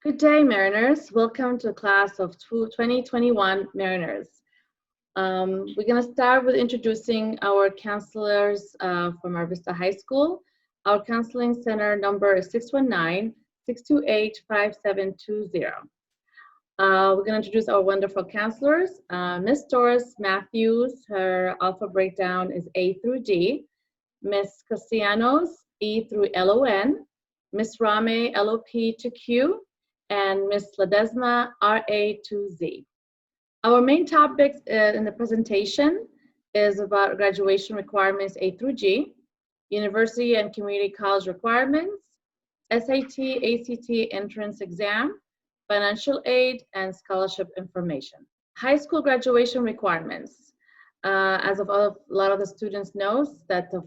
Good day, Mariners. Welcome to the class of 2021 Mariners. We're going to start with introducing our counselors from our Vista High School. Our counseling center number is 619-628-5720. We're going to introduce our wonderful counselors. Miss Doris Matthews, her alpha breakdown is A through D. Miss Castellanos, E through LON. Miss Rame, LOP to Q. And Miss Ledesma, RA to Z. Our main topics in the presentation is about graduation requirements A through G, university and community college requirements, SAT, ACT entrance exam, financial aid, and scholarship information. High school graduation requirements. As of a lot of the students knows that the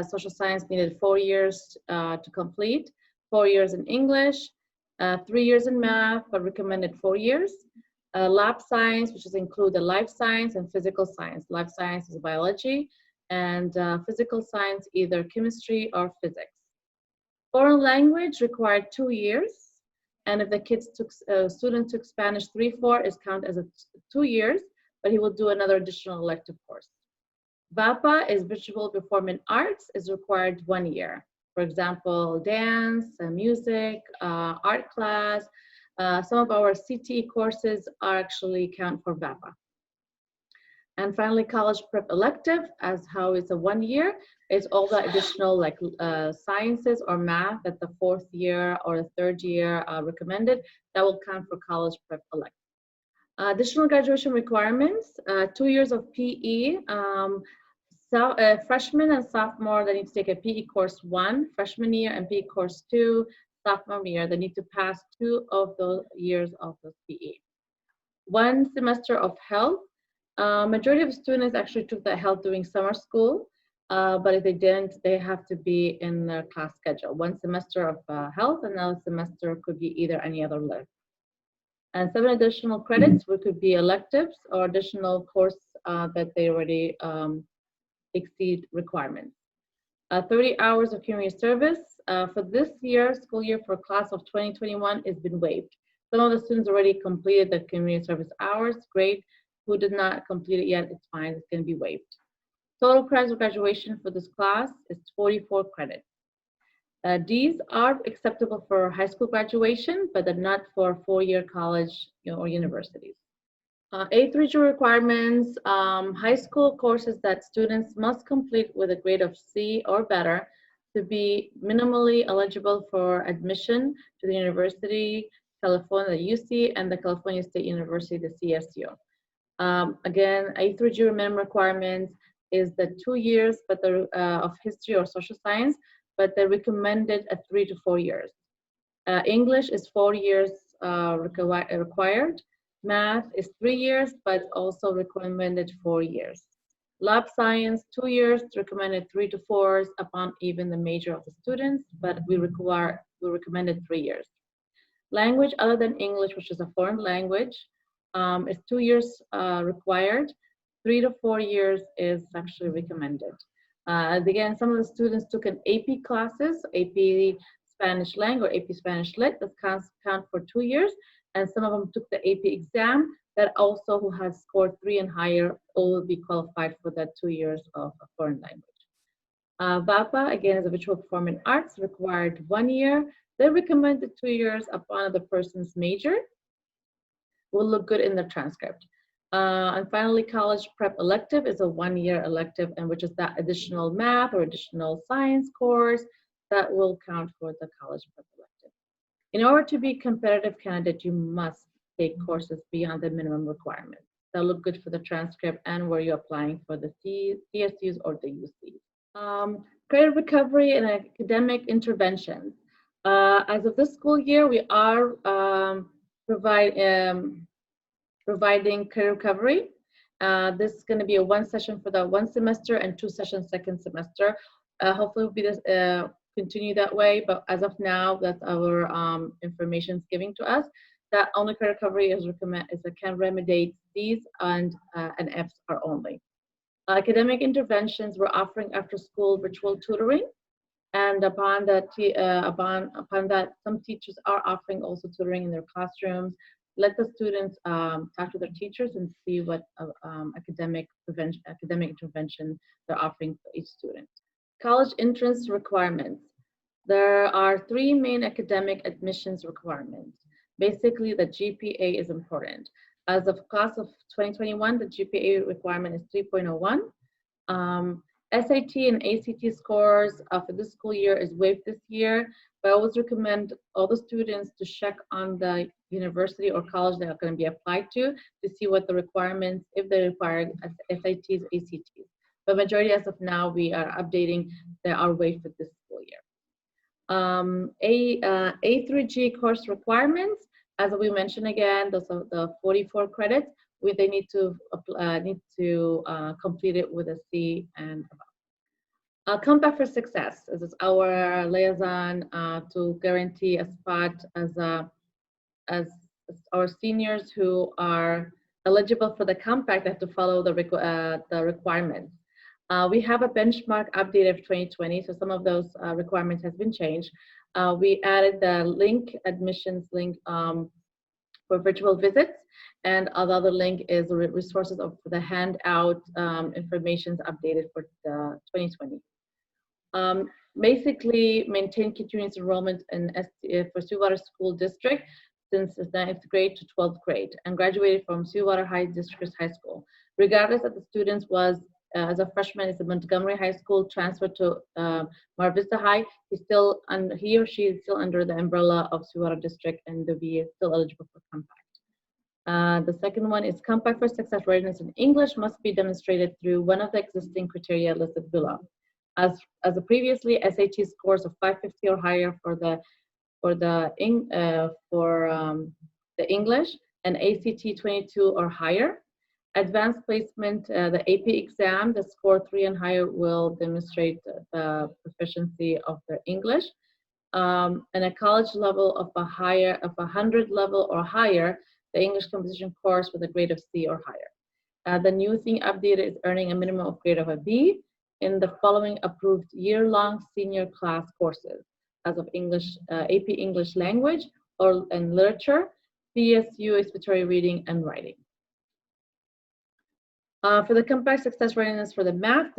social science needed 4 years to complete, 4 years in English, 3 years in math, but recommended 4 years. Lab science, which include the life science and physical science. Life science is biology, and physical science either chemistry or physics. Foreign language required 2 years, and if the student took Spanish 3-4, is counted as 2 years, but he will do another additional elective course. VAPA is visual performing arts, is required 1 year. For example, dance, music, art class. Some of our CTE courses are actually count for VAPA. And finally, college prep elective, as how it's a 1 year, it's all the additional like sciences or math at the 4th year or the 3rd year recommended, that will count for college prep elective. Additional graduation requirements, 2 years of PE. Freshman and sophomore, they need to take a PE course 1, freshman year, and PE course 2, sophomore year. They need to pass 2 of those years of the PE. 1 semester of health. Majority of students actually took the health during summer school, but if they didn't, they have to be in their class schedule. 1 semester of health, another semester could be either any other lift. And 7 additional credits, which could be electives or additional course that they already exceed requirements. 30 hours of community service for this year, school year for class of 2021 has been waived. Some of the students already completed the community service hours, great. Who did not complete it yet, it's fine, it's gonna be waived. Total credits of graduation for this class is 44 credits. These are acceptable for high school graduation, but they're not for 4-year college or universities. A3 requirements, high school courses that students must complete with a grade of C or better to be minimally eligible for admission to the University, California, the UC, and the California State University, the CSU. Again, A3 minimum requirements is the 2 years but of history or social science, but they recommended 3 to 4 years. English is 4 years required. Math is 3 years, but also recommended 4 years. Lab science, 2 years, recommended 3 to 4 upon even the major of the students, but we recommended 3 years. Language other than English, which is a foreign language, is 2 years required. 3 to 4 years is actually recommended. Again, some of the students took an AP classes, AP Spanish language or AP Spanish Lit, that count for 2 years. And some of them took the AP exam that also who has scored 3 and higher will be qualified for that 2 years of a foreign language. VAPA, again, is a visual performing arts, required 1 year. They recommended 2 years upon the person's major. Will look good in the transcript. And finally, college prep elective is a 1-year elective, and which is that additional math or additional science course that will count for the college prep elective. In order to be a competitive candidate, you must take courses beyond the minimum requirements. That look good for the transcript and where you're applying for the CSUs or the UCs. Credit recovery and academic interventions. As of this school year, we are providing credit recovery. This is going to be a 1 session for the 1 semester and 2 sessions second semester. Hopefully, will be this continue that way, but as of now, that's our information is giving to us. That only credit recovery is can remediate C's and F's are only. Academic interventions, we're offering after school virtual tutoring. And upon that, some teachers are offering also tutoring in their classrooms. Let the students talk to their teachers and see what academic intervention they're offering for each student. College entrance requirements. There are three main academic admissions requirements. Basically, the GPA is important. As of class of 2021, the GPA requirement is 3.01. SAT and ACT scores for this school year is waived this year, but I always recommend all the students to check on the university or college they are going to be applied to see what the requirements, if they require SATs, ACTs. But majority as of now, we are updating, they are waived for this school year. A through G course requirements, as we mentioned again, those are the 44 credits. They need to complete it with a C and above. Compact for Success. This is our liaison to guarantee a spot as our seniors who are eligible for the compact have to follow the requirements. We have a benchmark update of 2020, so some of those requirements has been changed. We added the link, admissions link for virtual visits, and another link is the resources of the handout information updated for the 2020. Basically, maintain continuous enrollment for Stillwater School District since 9th grade to 12th grade and graduated from Stillwater High District High School. Regardless that the students was as a freshman is at Montgomery High School, transferred to Mar Vista High, he or she is still under the umbrella of Stillwater District and they'll be still eligible for compact. The second one is compact for success readiness in English must be demonstrated through one of the existing criteria listed below. As previously, SAT scores of 550 or higher for the English and ACT 22 or higher. Advanced placement, the AP exam, the score 3 and higher will demonstrate the proficiency of their English. And a college level of 100 level or higher, the English composition course with a grade of C or higher. The new thing updated is earning a minimum of grade of a B in the following approved year-long senior class courses as of English, AP English language and literature, CSU exploratory reading and writing. For the compact success readiness for the math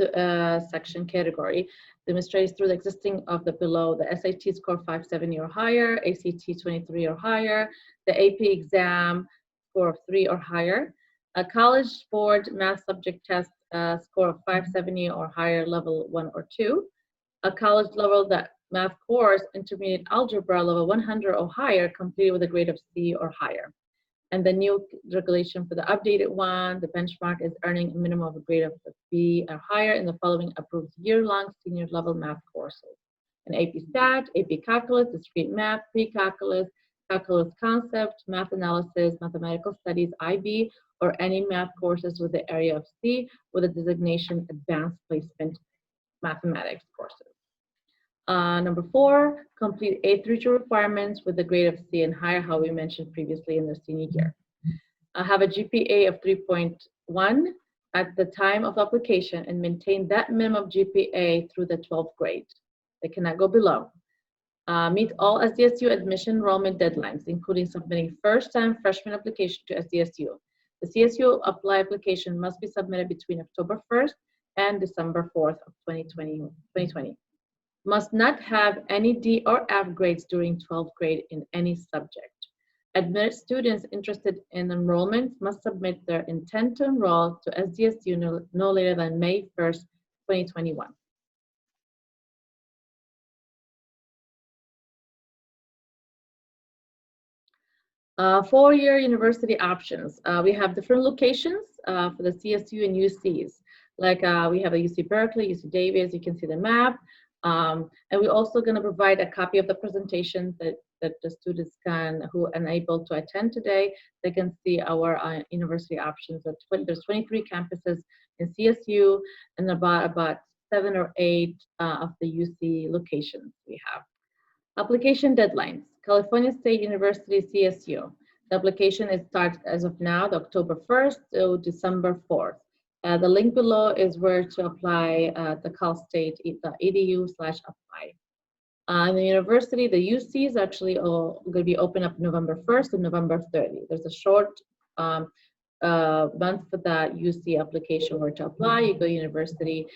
section category, demonstrates through the existing of the below, the SAT score 570 or higher, ACT 23 or higher, the AP exam score of 3 or higher, a college board math subject test score of 570 or higher, level 1 or 2, a college level that math course, intermediate algebra level 100 or higher, completed with a grade of C or higher. And the new regulation for the updated one, the benchmark is earning a minimum of a grade of B or higher in the following approved year-long senior level math courses. An AP Stat, AP Calculus, Discrete Math, Pre-Calculus, Calculus Concept, Math Analysis, Mathematical Studies, IB, or any math courses with the area of C with a designation Advanced Placement Mathematics courses. Number 4, complete A through G requirements with a grade of C and higher, how we mentioned previously in their senior year. Have a GPA of 3.1 at the time of application and maintain that minimum GPA through the 12th grade. They cannot go below. Meet all SDSU admission enrollment deadlines, including submitting first-time freshman application to SDSU. The CSU apply application must be submitted between October 1st and December 4th of 2020. Must not have any D or F grades during 12th grade in any subject. Admitted students interested in enrollment must submit their intent to enroll to SDSU no later than May 1st, 2021. Four-year university options. We have different locations for the CSU and UCs. Like we have a UC Berkeley, UC Davis, you can see the map. And we're also going to provide a copy of the presentation that the students who are unable to attend today, they can see our university options. There's 23 campuses in CSU and about 7 or 8 of the UC locations we have. Application deadlines. California State University CSU. The application is starts as of now, the October 1st to December 4th. The link below is where to apply the Cal State, the edu/apply. In the university, the UC is actually going to be open up November 1st and November 30th. There's a short month for that UC application where to apply. You go University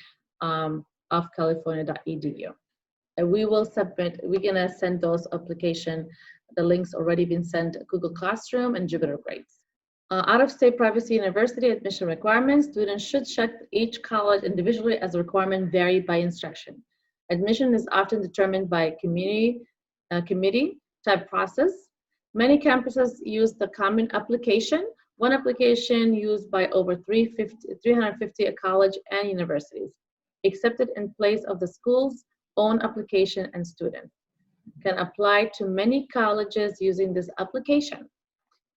of California.edu. And we will submit, we're going to send those application, the links already been sent Google Classroom and Jupyter Grades. Out-of-state privacy university admission requirements, students should check each college individually as the requirement vary by instruction. Admission is often determined by committee type process. Many campuses use the common application, one application used by over 350 college and universities, accepted in place of the school's own application, and students can apply to many colleges using this application.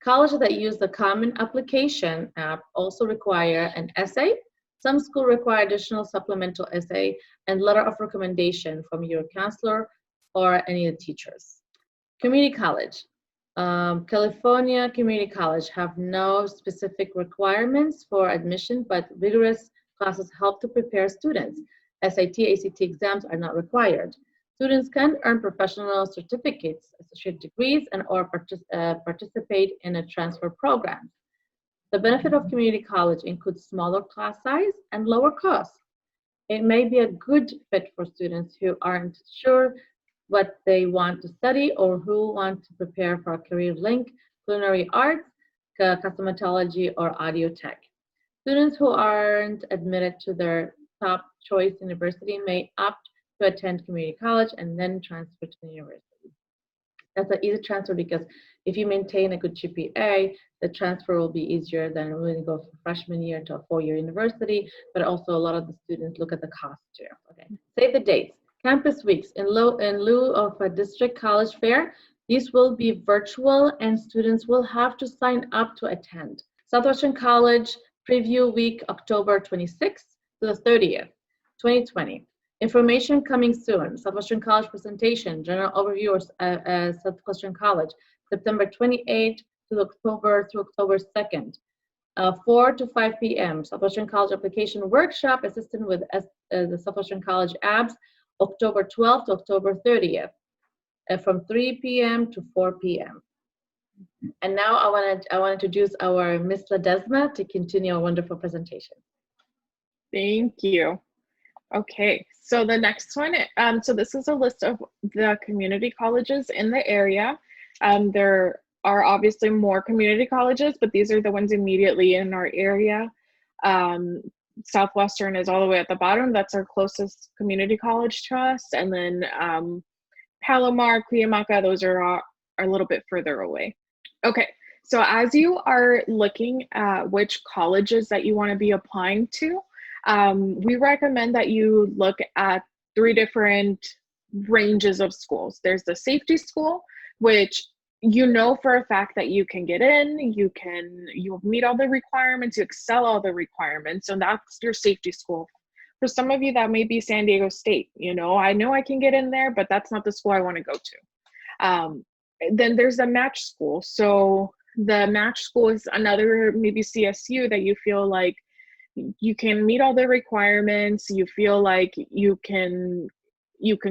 Colleges that use the Common Application app also require an essay. Some schools require additional supplemental essay and letter of recommendation from your counselor or any of the teachers. Community college. California Community College have no specific requirements for admission, but rigorous classes help to prepare students. SAT, ACT exams are not required. Students can earn professional certificates, associate degrees, and or participate in a transfer program. The benefit of community college includes smaller class size and lower costs. It may be a good fit for students who aren't sure what they want to study or who want to prepare for a career link, culinary arts, cosmetology, or audio tech. Students who aren't admitted to their top choice university may opt to attend community college and then transfer to the university. That's an easy transfer because if you maintain a good GPA, the transfer will be easier than when you go from freshman year to a four-year university, but also a lot of the students look at the cost too. Okay, save the dates. Campus weeks. In lieu of a district college fair, these will be virtual and students will have to sign up to attend. Southwestern College Preview Week, October 26th to the 30th, 2020. Information coming soon. Southwestern College presentation, general overview of Southwestern College, September 28th to October 2nd, 4 to 5 p.m. Southwestern College application workshop, assistant with the Southwestern College apps, October 12th to October 30th, from 3 p.m. to 4 p.m. And now I want to introduce our Miss Ledesma to continue our wonderful presentation. Thank you. Okay, so the next one, so this is a list of the community colleges in the area. There are obviously more community colleges, but these are the ones immediately in our area. Southwestern is all the way at the bottom. That's our closest community college to us. And then Palomar, Cuyamaca, those are a little bit further away. Okay, so as you are looking at which colleges that you want to be applying to, we recommend that you look at 3 different ranges of schools. There's the safety school, which you know for a fact that you can get in, you'll meet all the requirements, you excel all the requirements, so that's your safety school. For some of you, that may be San Diego State. You know I can get in there, but that's not the school I want to go to. Then there's the match school. So the match school is another maybe CSU that you feel like you can meet all the requirements, you feel like you can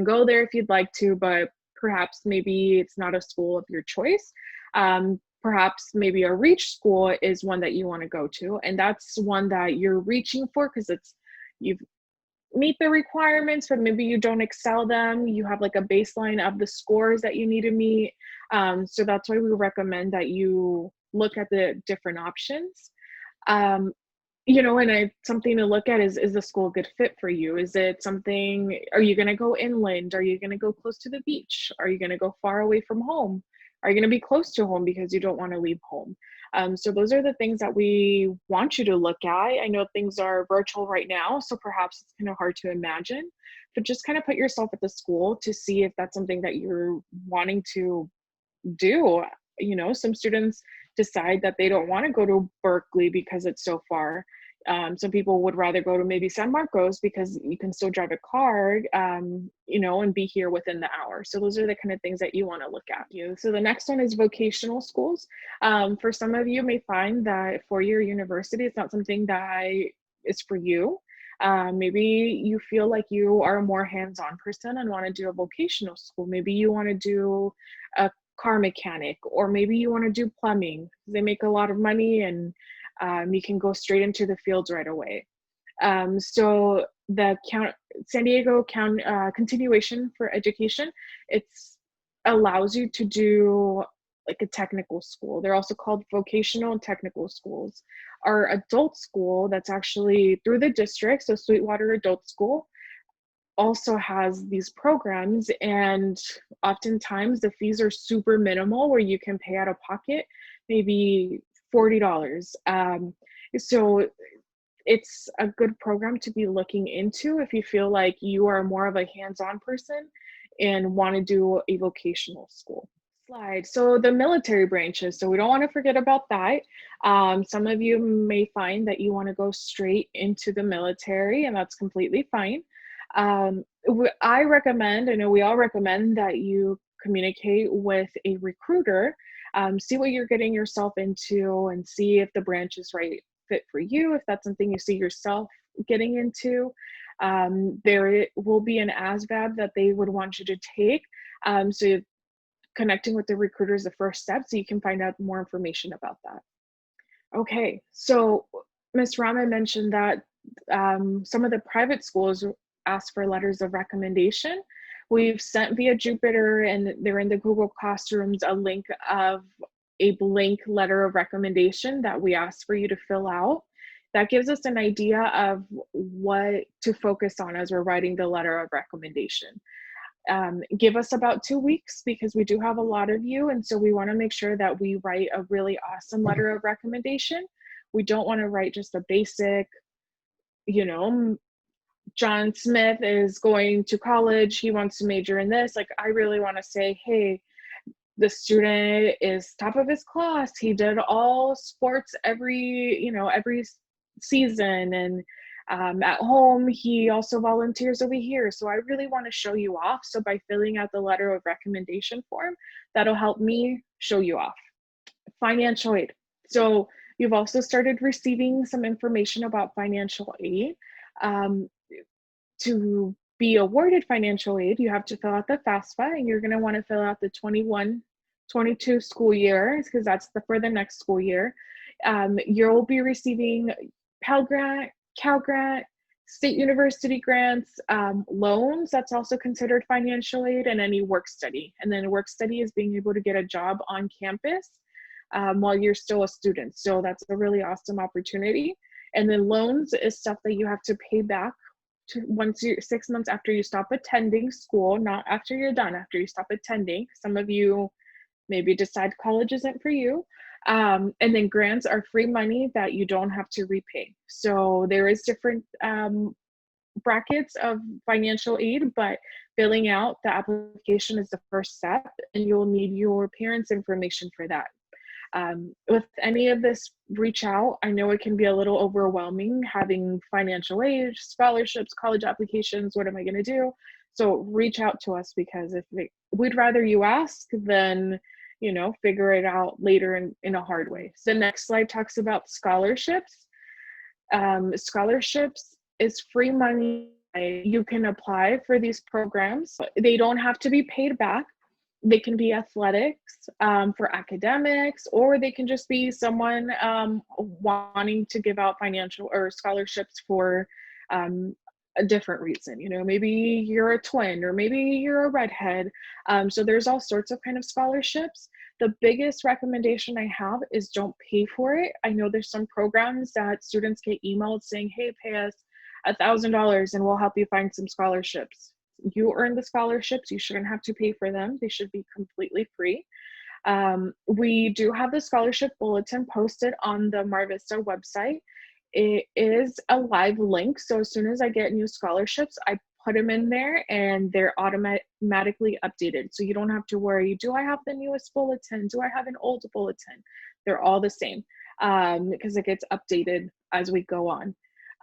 go there if you'd like to, but perhaps maybe it's not a school of your choice. Perhaps maybe a reach school is one that you want to go to, and that's one that you're reaching for because you meet the requirements, but maybe you don't excel them. You have like a baseline of the scores that you need to meet. So that's why we recommend that you look at the different options. And something to look at is the school a good fit for you? Is it something, are you going to go inland? Are you going to go close to the beach? Are you going to go far away from home? Are you going to be close to home because you don't want to leave home? So those are the things that we want you to look at. I know things are virtual right now, so perhaps it's kind of hard to imagine, but just kind of put yourself at the school to see if that's something that you're wanting to do. Some students decide that they don't want to go to Berkeley because it's so far. Some people would rather go to maybe San Marcos because you can still drive a car, and be here within the hour. So those are the kind of things that you want to look at. So the next one is vocational schools. For some of you may find that four-year university is not something that is for you. Maybe you feel like you are a more hands-on person and want to do a vocational school. Maybe you want to do a car mechanic, or maybe you want to do plumbing. They make a lot of money, and you can go straight into the fields right away. So the San Diego continuation for education, it's allows you to do like a technical school. They're also called vocational and technical schools. Our adult school, that's actually through the district, so Sweetwater Adult School, also has these programs, and oftentimes the fees are super minimal, where you can pay out of pocket maybe $40. So it's a good program to be looking into if you feel like you are more of a hands-on person and want to do a vocational school. Slide. So the military branches. So we don't want to forget about that. Some of you may find that you want to go straight into the military, and that's completely fine. I recommend, I know we all recommend, that you communicate with a recruiter, see what you're getting yourself into, and see if the branch is right fit for you, if that's something you see yourself getting into. There will be an ASVAB that they would want you to take. So connecting with the recruiter is the first step, so you can find out more information about that. Okay, so Ms. Rama mentioned that some of the private schools ask for letters of recommendation. We've sent via Jupiter, and they're in the Google Classrooms, a link of a blank letter of recommendation that we ask for you to fill out. That gives us an idea of what to focus on as we're writing the letter of recommendation. Give us about 2 weeks, because we do have a lot of you, and so we want to make sure that we write a really awesome letter of recommendation. We don't want to write just a basic, John Smith is going to college, he wants to major in this. Like, I really want to say, hey, the student is top of his class, he did all sports every season, and at home he also volunteers over here. So I really want to show you off. So by filling out the letter of recommendation form, that'll help me show you off. Financial aid. So you've also started receiving some information about financial aid. To be awarded financial aid, you have to fill out the FAFSA, and you're going to want to fill out the 21-22 school year, because that's for the next school year. You'll be receiving Pell Grant, Cal Grant, state university grants, loans. That's also considered financial aid, and any work study. And then work study is being able to get a job on campus while you're still a student. So that's a really awesome opportunity. And then loans is stuff that you have to pay back once you're 6 months after you stop attending school, not after you're done, after you stop attending. Some of you maybe decide college isn't for you. And then grants are free money that you don't have to repay. So there is different brackets of financial aid, but filling out the application is the first step, and you'll need your parents' information for that. With any of this, reach out. I know it can be a little overwhelming having financial aid, scholarships, college applications. What am I going to do? So reach out to us, because we'd rather you ask than figure it out later in a hard way. So the next slide talks about scholarships. Scholarships is free money. You can apply for these programs. They don't have to be paid back. They can be athletics, for academics, or they can just be someone wanting to give out financial or scholarships for a different reason. Maybe you're a twin, or maybe you're a redhead. So there's all sorts of kind of scholarships. The biggest recommendation I have is don't pay for it. I know there's some programs that students get emailed saying, hey, pay us $1,000 and we'll help you find some scholarships. You earn the scholarships, you shouldn't have to pay for them. They should be completely free. We do have the scholarship bulletin posted on the Mar Vista website. It is a live link, so as soon as I get new scholarships, I put them in there, and they're automatically updated. So you don't have to worry, do I have the newest bulletin? Do I have an old bulletin? They're all the same, because it gets updated as we go on.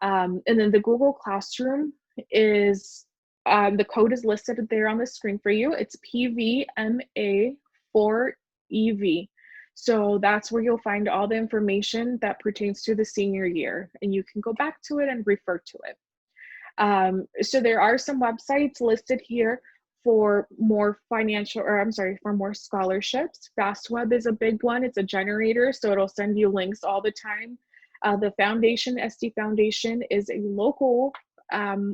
And then the Google Classroom is, the code is listed there on the screen for you. It's PVMA4EV. So that's where you'll find all the information that pertains to the senior year, and you can go back to it and refer to it. So there are some websites listed here for more for more scholarships. FastWeb is a big one. It's a generator, so it'll send you links all the time. The foundation, SD Foundation, is a local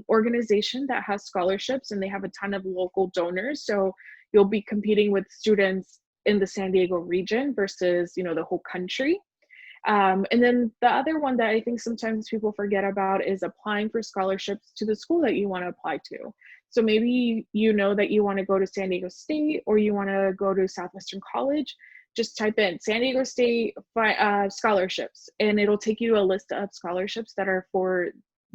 organization that has scholarships, and they have a ton of local donors. So you'll be competing with students in the San Diego region versus, the whole country. And then the other one that I think sometimes people forget about is applying for scholarships to the school that you want to apply to. So maybe you know that you want to go to San Diego State or you want to go to Southwestern College. Just type in San Diego State scholarships, and it'll take you to a list of scholarships that are for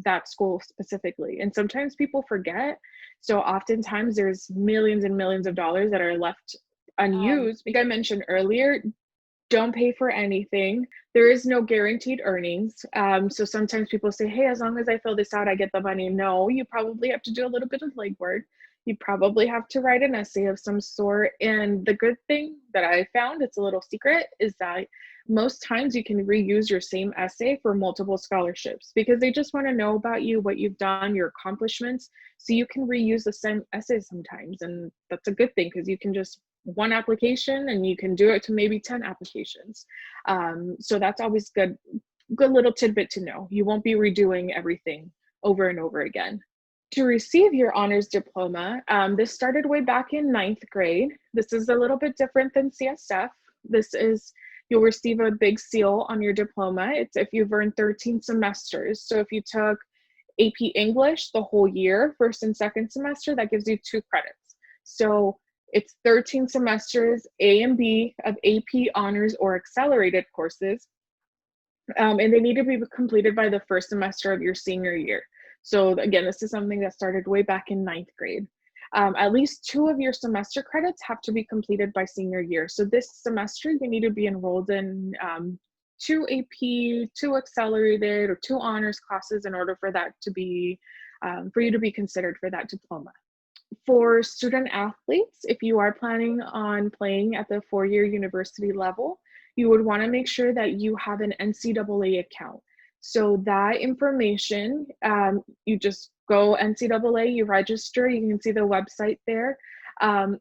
that school specifically. And sometimes people forget. So oftentimes there's millions and millions of dollars that are left unused. Like I mentioned earlier, don't pay for anything. There is no guaranteed earnings. So sometimes people say, hey, as long as I fill this out, I get the money. No, you probably have to do a little bit of legwork. You probably have to write an essay of some sort. And the good thing that I found, it's a little secret, is that most times you can reuse your same essay for multiple scholarships because they just want to know about you, what you've done, your accomplishments. So you can reuse the same essay sometimes. And that's a good thing because you can just one application and you can do it to maybe 10 applications. So that's always good little tidbit to know. You won't be redoing everything over and over again. To receive your honors diploma, this started way back in 9th grade. This is a little bit different than CSF. You'll receive a big seal on your diploma. It's if you've earned 13 semesters. So if you took AP English the whole year, first and second semester, that gives you 2 credits. So it's 13 semesters, A and B, of AP honors or accelerated courses. And they need to be completed by the first semester of your senior year. So again, this is something that started way back in 9th grade. At least 2 of your semester credits have to be completed by senior year. So this semester, you need to be enrolled in 2 AP, 2 accelerated, or 2 honors classes in order for that to be, for you to be considered for that diploma. For student athletes, if you are planning on playing at the 4-year university level, you would want to make sure that you have an NCAA account. So that information, you just go NCAA, you register, you can see the website there.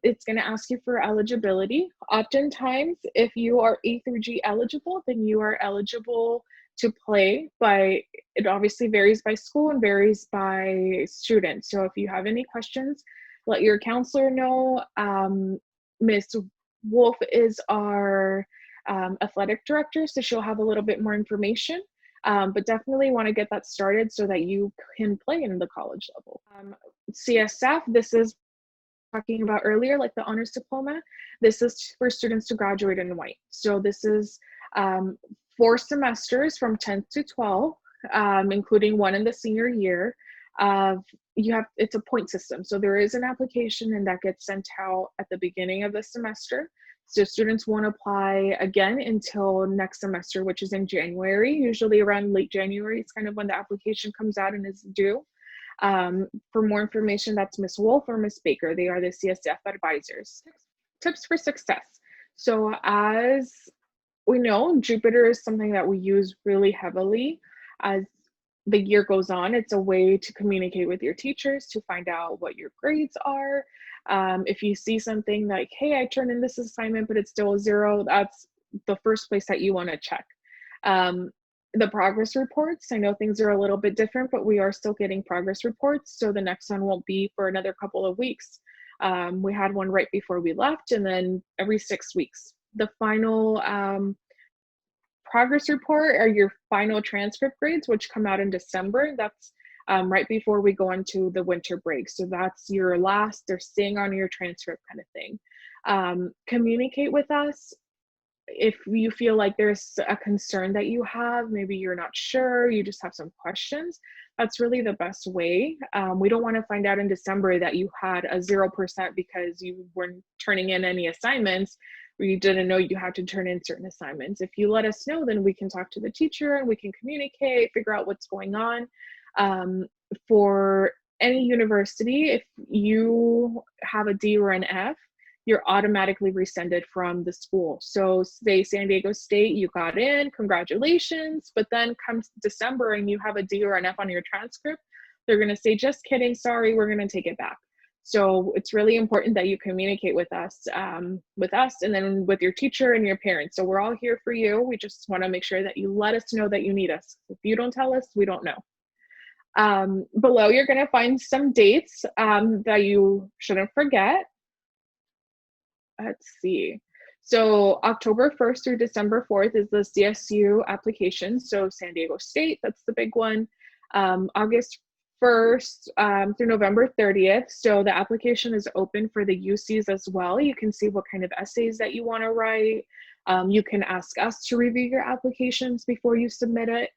It's going to ask you for eligibility. Oftentimes, if you are A through G eligible, then you are eligible to play, but it obviously varies by school and varies by student. So if you have any questions, let your counselor know. Miss Wolf is our athletic director, so she'll have a little bit more information, but definitely want to get that started so that you can play in the college level. CSF, this is talking about earlier, like the honors diploma. This is for students to graduate in white. So this is 4 semesters from 10th to 12th, including 1 in the senior year. It's a point system. So there is an application and that gets sent out at the beginning of the semester. So students won't apply again until next semester, which is in January, usually around late January. It's kind of when the application comes out and is due. For more information, that's Miss Wolf or Miss Baker. They are the CSF advisors. Tips for success. So as we know, Jupyter is something that we use really heavily as the year goes on. It's a way to communicate with your teachers to find out what your grades are. If you see something like, hey, I turned in this assignment, but it's still a 0, that's the first place that you want to check. The progress reports, I know things are a little bit different, but we are still getting progress reports. So the next one won't be for another couple of weeks. We had one right before we left, and then every 6 weeks. The final progress report are your final transcript grades, which come out in December. That's right before we go into the winter break. So that's your last, they're staying on your transcript kind of thing. Communicate with us if you feel like there's a concern that you have, maybe you're not sure, you just have some questions. That's really the best way. We don't want to find out in December that you had a 0% because you weren't turning in any assignments, or you didn't know you had to turn in certain assignments. If you let us know, then we can talk to the teacher and we can communicate, figure out what's going on. For any university, if you have a D or an F, you're automatically rescinded from the school. So say San Diego State, you got in, congratulations, but then comes December and you have a D or an F on your transcript, they're going to say, just kidding, sorry, we're going to take it back. So it's really important that you communicate with us, and then with your teacher and your parents. So we're all here for you. We just want to make sure that you let us know that you need us. If you don't tell us, we don't know. Below, you're going to find some dates that you shouldn't forget. Let's see. So October 1st through December 4th is the CSU application. So San Diego State, that's the big one. August 1st through November 30th. So the application is open for the UCs as well. You can see what kind of essays that you want to write. You can ask us to review your applications before you submit it.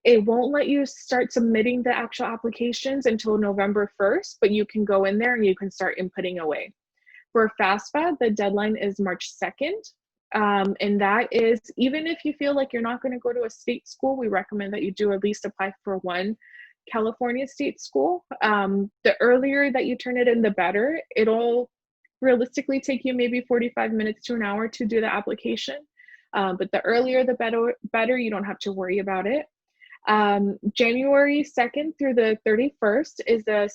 It won't let you start submitting the actual applications until November 1st, but you can go in there and you can start inputting away. For FAFSA, the deadline is March 2nd. And that is, even if you feel like you're not going to go to a state school, we recommend that you do at least apply for one California state school. The earlier that you turn it in, the better. It'll realistically take you maybe 45 minutes to an hour to do the application. But the earlier, the better. You don't have to worry about it. January 2nd through the 31st is the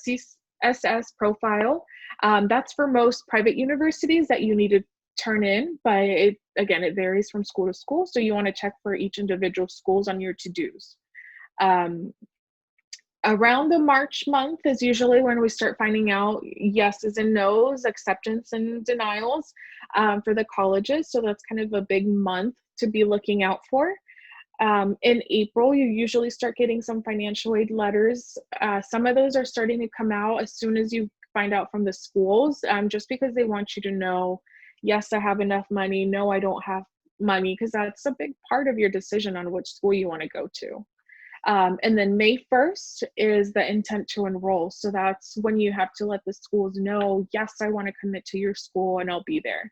CSS profile. That's for most private universities that you need to turn in, but it varies from school to school. So you want to check for each individual schools on your to-dos. Around the March month is usually when we start finding out yeses and nos, acceptance and denials for the colleges. So that's kind of a big month to be looking out for. In April, you usually start getting some financial aid letters. Some of those are starting to come out as soon as you find out from the schools, just because they want you to know, yes, I have enough money. No, I don't have money, because that's a big part of your decision on which school you want to go to. And then May 1st is the intent to enroll. So that's when you have to let the schools know, yes, I want to commit to your school and I'll be there.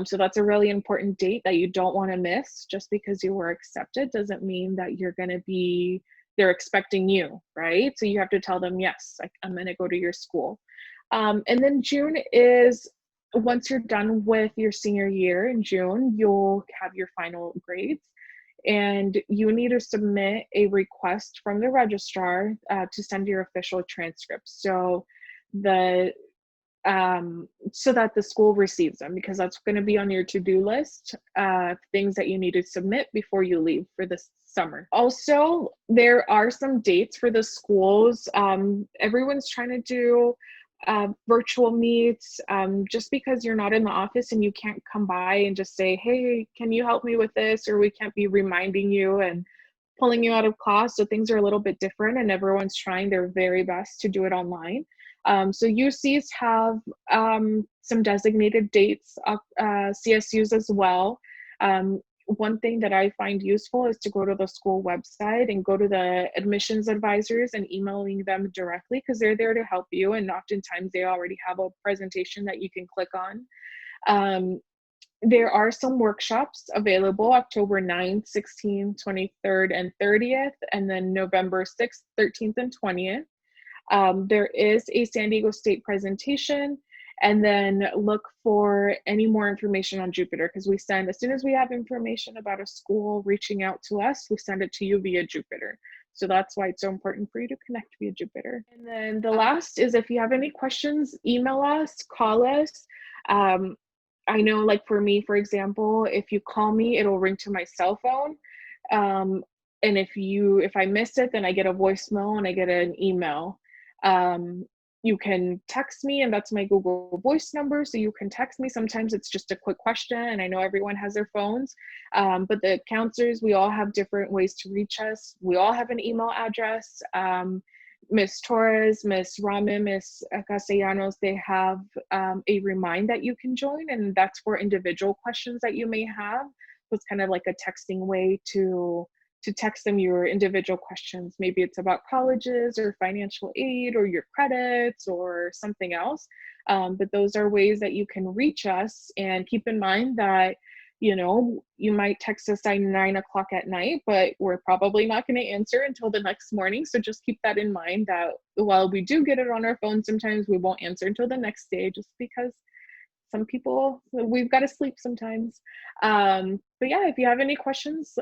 So that's a really important date that you don't want to miss. Just because you were accepted doesn't mean that you're going to be, they're expecting you, right? So you have to tell them, yes, I'm going to go to your school. And then June is, once you're done with your senior year in June, you'll have your final grades. And you need to submit a request from the registrar to send your official transcripts. So so that the school receives them, because that's going to be on your to-do list of things that you need to submit before you leave for this summer. Also, there are some dates for the schools. Everyone's trying to do virtual meets, just because you're not in the office and you can't come by and just say, hey, can you help me with this? Or we can't be reminding you and pulling you out of class. So things are a little bit different, and everyone's trying their very best to do it online. So UCs have some designated dates, CSUs as well. One thing that I find useful is to go to the school website and go to the admissions advisors and emailing them directly, because they're there to help you, and oftentimes they already have a presentation that you can click on. There are some workshops available October 9th, 16th, 23rd, and 30th, and then November 6th, 13th, and 20th. There is a San Diego State presentation, and then look for any more information on Jupiter, because we send, as soon as we have information about a school reaching out to us, we send it to you via Jupiter. So that's why it's so important for you to connect via Jupiter. And then the last is, if you have any questions, email us, call us. I know, like for me, for example, if you call me, it'll ring to my cell phone. And if I miss it, then I get a voicemail and I get an email. You can text me, and that's my Google Voice number. So you can text me. Sometimes it's just a quick question, and I know everyone has their phones. But the counselors, we all have different ways to reach us. We all have an email address. Miss Torres, Miss Ramen, Miss Castellanos, they have a Remind that you can join, and that's for individual questions that you may have. So it's kind of like a texting way to text them your individual questions. Maybe it's about colleges or financial aid or your credits or something else. But those are ways that you can reach us. And keep in mind that, you might text us at 9 o'clock at night, but we're probably not going to answer until the next morning. So just keep that in mind, that while we do get it on our phone, sometimes we won't answer until the next day, just because some people, we've got to sleep sometimes. But yeah, if you have any questions,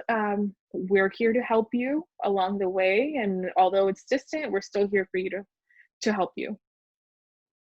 we're here to help you along the way. And although it's distant, we're still here for you to help you.